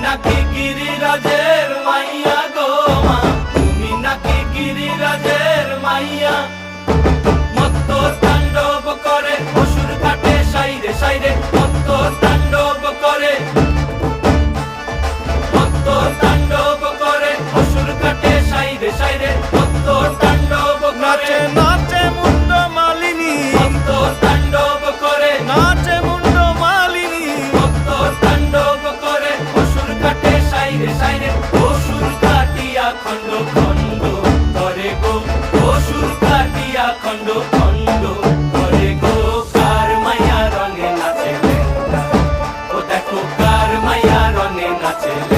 নাকি গিরিরাজের মাইয়া গো মা, তুমি নাকি গিরিরাজের মাইয়া। মত্ত তাণ্ডব করে অসুর কাটে সাইরে সাইরে, মত্ত তাণ্ডব করে, মত্ত তাণ্ডব করে অসুর কাটে সাইরে সাইরে, মত্ত তাণ্ডব করে। নাচে মুন্ড মালিনী, মত্ত তাণ্ডব করে, নাচে মুন্ড মালিনী, মত্ত তাণ্ডব করে অসুর কাটে সাইরে সাইরে, অসুর কাটিয়া খণ্ড খণ্ড করে গো, অসুর কাটিয়া খণ্ড খণ্ড করে গো। কার মায়া রঙে নাচে লেঙ্গা, ও দেখো কার মায়া রঙে নাচে লেঙ্গা।